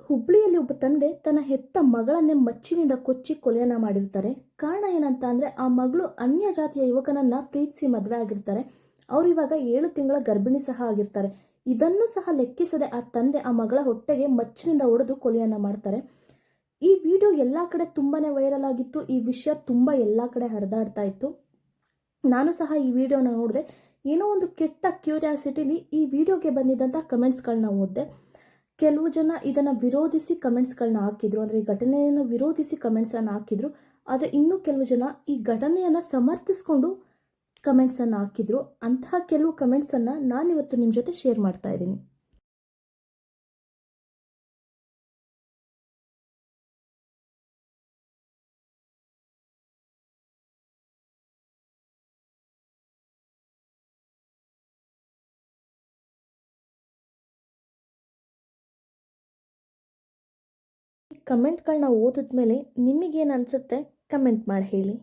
ಹುಬ್ಳಿಯಲ್ಲಿ ಒಬ್ಬ ತಂದೆ ತನ್ನ ಹೆತ್ತ ಮಗಳನ್ನೇ ಮಚ್ಚಿನಿಂದ ಕೊಚ್ಚಿ ಕೊಲೆಯನ್ನ ಮಾಡಿರ್ತಾರೆ. ಕಾರಣ ಏನಂತ ಅಂದರೆ ಆ ಮಗಳು ಅನ್ಯ ಜಾತಿಯ ಯುವಕನನ್ನ ಪ್ರೀತಿಸಿ ಮದುವೆ ಆಗಿರ್ತಾರೆ. ಅವರು ಇವಾಗ 7 ತಿಂಗಳ ಗರ್ಭಿಣಿ ಸಹ ಆಗಿರ್ತಾರೆ. ಇದನ್ನು ಸಹ ಲೆಕ್ಕಿಸದೆ ಆ ತಂದೆ ಆ ಮಗಳ ಹೊಟ್ಟೆಗೆ ಮಚ್ಚಿನಿಂದ ಹೊಡೆದು ಕೊಲೆಯನ್ನ ಮಾಡ್ತಾರೆ. ಈ ವಿಡಿಯೋ ಎಲ್ಲ ಕಡೆ ತುಂಬಾನೇ ವೈರಲ್ ಆಗಿತ್ತು. ಈ ವಿಷಯ ತುಂಬ ಎಲ್ಲ ಕಡೆ ಹರಿದಾಡ್ತಾ ಇತ್ತು. ನಾನು ಸಹ ಈ ವಿಡಿಯೋನ ನೋಡಿದೆ. ಏನೋ ಒಂದು ಕೆಟ್ಟ ಕ್ಯೂರಿಯಾಸಿಟಿಲಿ ಈ ವಿಡಿಯೋಗೆ ಬಂದಿದ್ದಂಥ ಕಮೆಂಟ್ಸ್ಗಳನ್ನ ಓದಿದೆ. ಕೆಲವು ಜನ ಇದನ್ನು ವಿರೋಧಿಸಿ ಕಮೆಂಟ್ಸ್ಗಳನ್ನ ಹಾಕಿದ್ರು, ಅಂದರೆ ಈ ಘಟನೆಯನ್ನು ವಿರೋಧಿಸಿ ಕಮೆಂಟ್ಸನ್ನು ಹಾಕಿದ್ರು. ಆದರೆ ಇನ್ನೂ ಕೆಲವು ಜನ ಈ ಘಟನೆಯನ್ನು ಸಮರ್ಥಿಸ್ಕೊಂಡು ಕಮೆಂಟ್ಸನ್ನು ಹಾಕಿದ್ರು. ಅಂತಹ ಕೆಲವು ಕಮೆಂಟ್ಸನ್ನು ನಾನಿವತ್ತು ನಿಮ್ಮ ಜೊತೆ ಶೇರ್ ಮಾಡ್ತಾ ಇದ್ದೀನಿ. ಕಮೆಂಟ್ಗಳನ್ನ ಓದಿದ ಮೇಲೆ ನಿಮಗೇನು ಅನಿಸುತ್ತೆ ಕಮೆಂಟ್ ಮಾಡಿ ಹೇಳಿ.